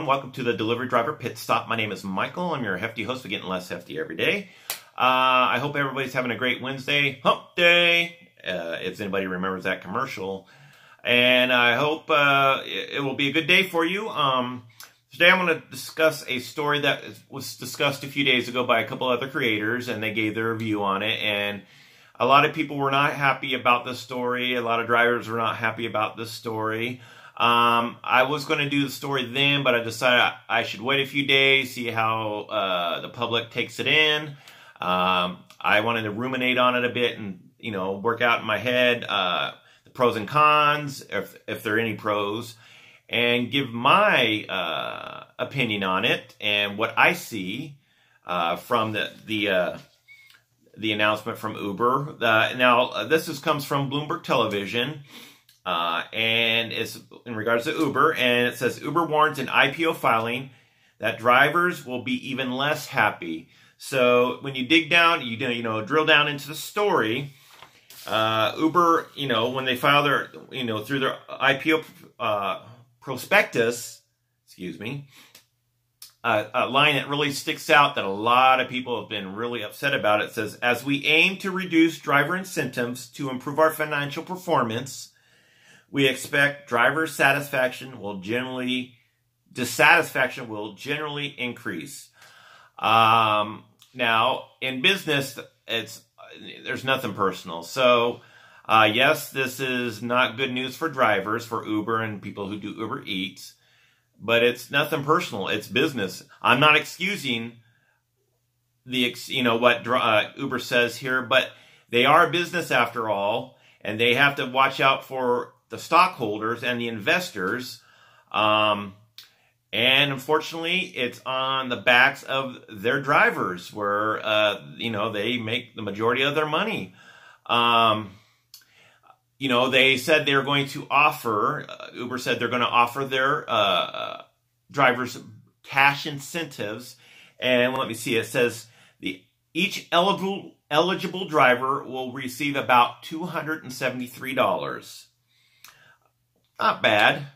everyone. Welcome to the Delivery Driver Pit Stop. My name is Michael. I'm your hefty host. We're getting less hefty every day. I hope everybody's having a great Wednesday. Hump Day, if anybody remembers that commercial. And I hope it will be a good day for you. Today I'm going to discuss a story that was discussed a few days ago by a couple other creators, and they gave their review on it. And a lot of people were not happy about this story. A lot of drivers were not happy about this story. I was going to do the story then, but I decided I should wait a few days, see how the public takes it in. I wanted to ruminate on it a bit and, work out in my head the pros and cons, if there are any pros, and give my opinion on it and what I see from the announcement from Uber. Now, this comes from Bloomberg Television. And it's in regards to Uber, and it says Uber warns in IPO filing that drivers will be even less happy. So when you dig down, you drill down into the story. Uber, when they file their, through their IPO prospectus, a line that really sticks out that a lot of people have been really upset about. It says, as we aim to reduce driver incentives to improve our financial performance, we expect driver dissatisfaction will generally increase. Now, in business, there's nothing personal. So, yes, this is not good news for drivers, for Uber and people who do UberEats, but it's nothing personal. It's business. I'm not excusing what Uber says here, but they are a business after all, and they have to watch out for the stockholders and the investors, and unfortunately, it's on the backs of their drivers, where they make the majority of their money. They said they're going to offer. Uber said they're going to offer their drivers cash incentives, and let me see. It says each eligible driver will receive about $273. Not bad,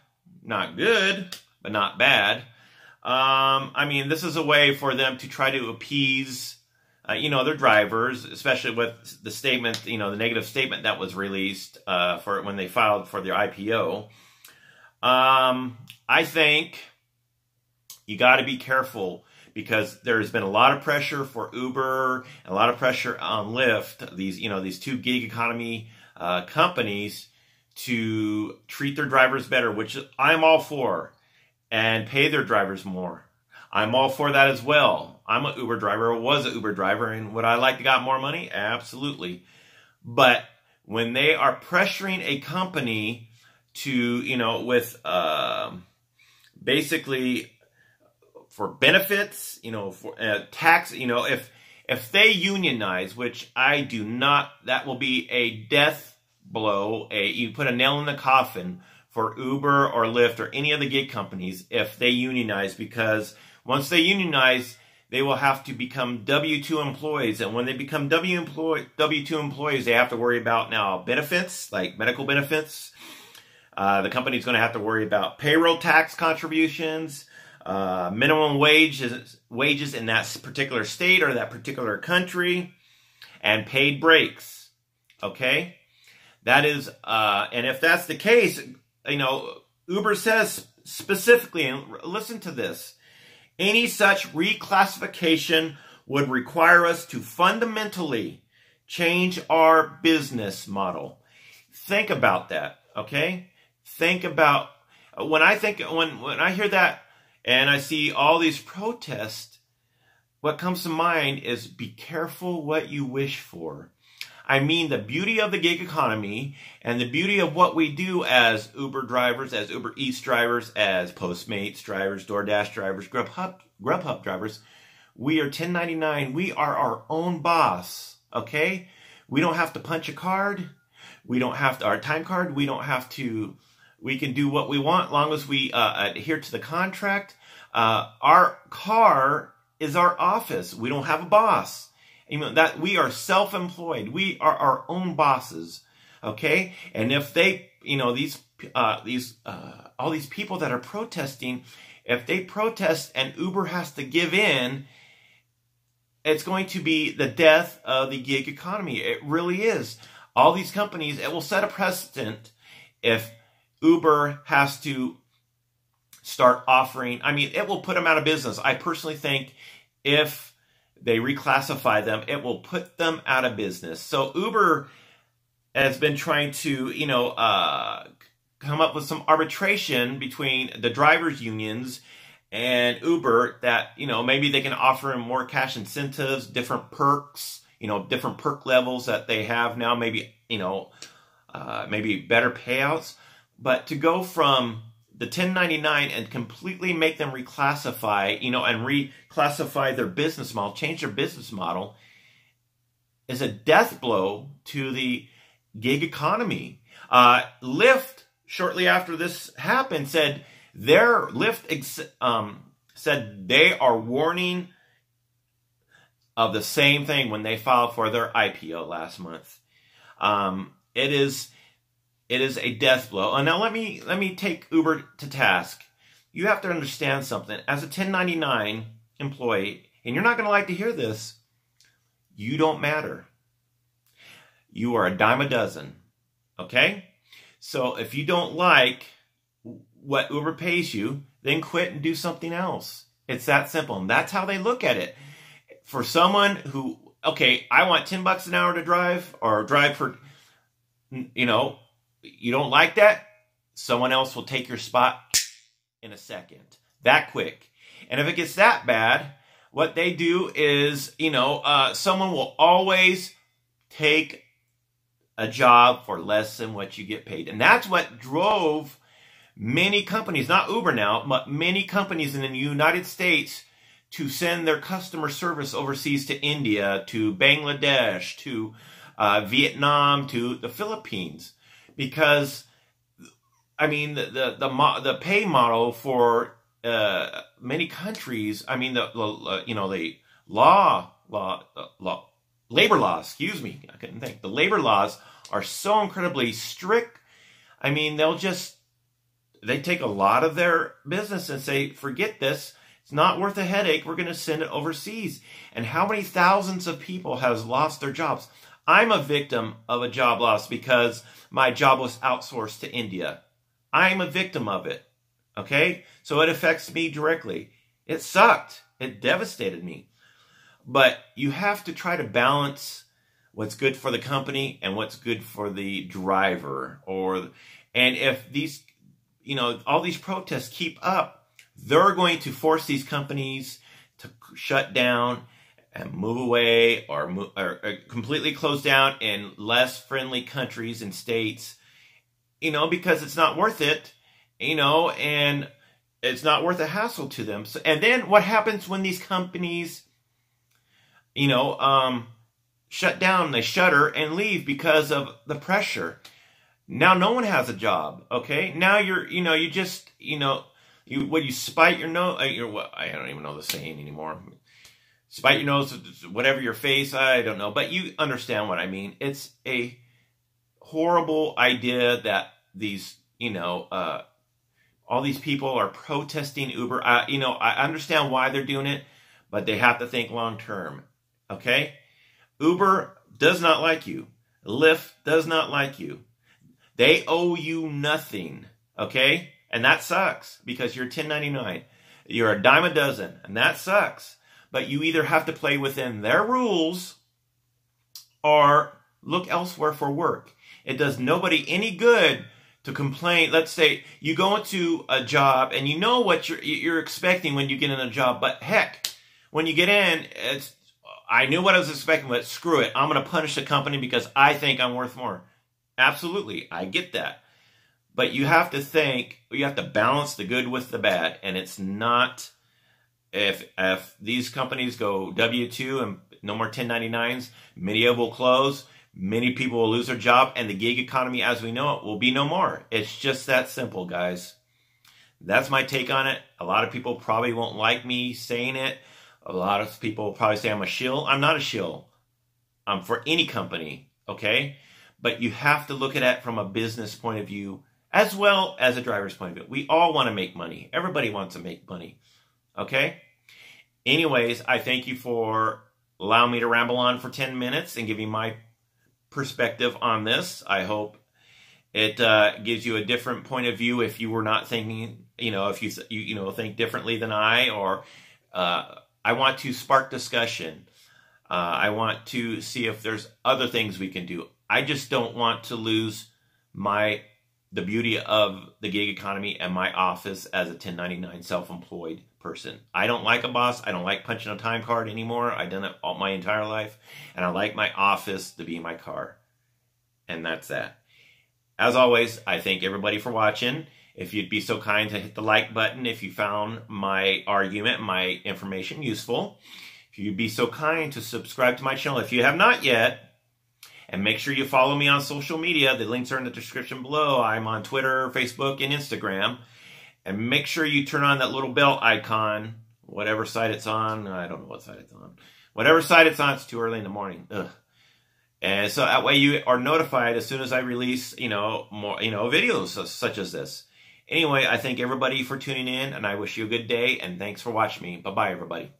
not good, but not bad. This is a way for them to try to appease, their drivers, especially with the statement, the negative statement that was released for when they filed for their IPO. I think you got to be careful, because there's been a lot of pressure for Uber, and a lot of pressure on Lyft, these two gig economy companies, to treat their drivers better, which I'm all for, and pay their drivers more. I'm all for that as well. I'm an Uber driver, or was an Uber driver, and would I like to got more money? Absolutely. But when they are pressuring a company to, with basically for benefits, for tax, if they unionize, which I do not, that will be a death blow. You put a nail in the coffin for Uber or Lyft or any of the gig companies if they unionize, because once they unionize, they will have to become W-2 employees, and when they become W-2 employees, they have to worry about now benefits, like medical benefits. The company's going to have to worry about payroll tax contributions, minimum wages in that particular state or that particular country, and paid breaks. Okay? That is, and if that's the case, Uber says specifically, and listen to this, any such reclassification would require us to fundamentally change our business model. Think about that, okay? Think about, when I hear that and I see all these protests, what comes to mind is be careful what you wish for. I mean, the beauty of the gig economy and the beauty of what we do as Uber drivers, as UberEats drivers, as Postmates drivers, DoorDash drivers, Grubhub drivers, we are 1099. We are our own boss, okay? We don't have to punch a card. We don't have to, our time card. We don't have to, we can do what we want as long as we adhere to the contract. Our car is our office. We don't have a boss. That we are self-employed. We are our own bosses. Okay. And if they, all these people that are protesting, If they protest and Uber has to give in, it's going to be the death of the gig economy. It really is. All these companies, it will set a precedent if Uber has to start offering, I mean, it will put them out of business. I personally think if they reclassify them, it will put them out of business. So Uber has been trying to, come up with some arbitration between the drivers' unions and Uber that, maybe they can offer them more cash incentives, different perks, different perk levels that they have now, maybe, maybe better payouts. But to go from the 1099 and completely make them reclassify, and reclassify their business model, change their business model, is a death blow to the gig economy. Lyft, shortly after this happened, said said they are warning of the same thing when they filed for their IPO last month. It is a death blow. And now let me take Uber to task. You have to understand something. As a 1099 employee, and you're not going to like to hear this, you don't matter. You are a dime a dozen. Okay? So if you don't like what Uber pays you, then quit and do something else. It's that simple. And that's how they look at it. For someone who, okay, I want $10 an hour to drive, or drive for, you don't like that, someone else will take your spot in a second. That quick. And if it gets that bad, what they do is, someone will always take a job for less than what you get paid. And that's what drove many companies, not Uber now, but many companies in the United States to send their customer service overseas to India, to Bangladesh, to Vietnam, to the Philippines. Because, I mean, the pay model for many countries, I mean, the labor laws, excuse me, I couldn't think. The labor laws are so incredibly strict. I mean, they take a lot of their business and say, forget this. It's not worth a headache. We're going to send it overseas. And how many thousands of people has lost their jobs? I'm a victim of a job loss because my job was outsourced to India. I'm a victim of it. Okay? So it affects me directly. It sucked. It devastated me. But you have to try to balance what's good for the company and what's good for the driver. And if these, all these protests keep up, they're going to force these companies to shut down and move away, or completely close down in less friendly countries and states, because it's not worth it, and it's not worth a hassle to them. So, and then what happens when these companies, shut down, they shutter and leave because of the pressure? Now no one has a job, okay? Now you spite your nose, I don't even know the saying anymore. Spite your nose, whatever your face, I don't know. But you understand what I mean. It's a horrible idea that these, all these people are protesting Uber. I understand why they're doing it, but they have to think long term, okay? Uber does not like you. Lyft does not like you. They owe you nothing, okay? And that sucks because you're 1099. You're a dime a dozen, and that sucks. But you either have to play within their rules or look elsewhere for work. It does nobody any good to complain. Let's say you go into a job and you know what you're expecting when you get in a job, but heck, when you get in, I knew what I was expecting, but screw it. I'm going to punish the company because I think I'm worth more. Absolutely, I get that. But you have to balance the good with the bad, and it's not. If these companies go W-2 and no more 1099s, many of will close, many people will lose their job, and the gig economy as we know it will be no more. It's just that simple, guys. That's my take on it. A lot of people probably won't like me saying it. A lot of people will probably say I'm a shill. I'm not a shill. For any company, okay? But you have to look at it from a business point of view as well as a driver's point of view. We all want to make money. Everybody wants to make money. Okay? Anyways, I thank you for allowing me to ramble on for 10 minutes and give you my perspective on this. I hope it gives you a different point of view if you were not thinking, if you think differently than I, or I want to spark discussion. I want to see if there's other things we can do. I just don't want to lose the beauty of the gig economy and my office as a 1099 self-employed person. I don't like a boss. I don't like punching a time card anymore. I've done it all my entire life. And I like my office to be my car. And that's that. As always, I thank everybody for watching. If you'd be so kind to hit the like button if you found my argument, my information useful. If you'd be so kind to subscribe to my channel if you have not yet. And make sure you follow me on social media. The links are in the description below. I'm on Twitter, Facebook, and Instagram. And make sure you turn on that little bell icon, whatever side it's on. I don't know what side it's on. Whatever side it's on, it's too early in the morning. Ugh. And so that way you are notified as soon as I release, more, videos such as this. Anyway, I thank everybody for tuning in, and I wish you a good day, and thanks for watching me. Bye-bye, everybody.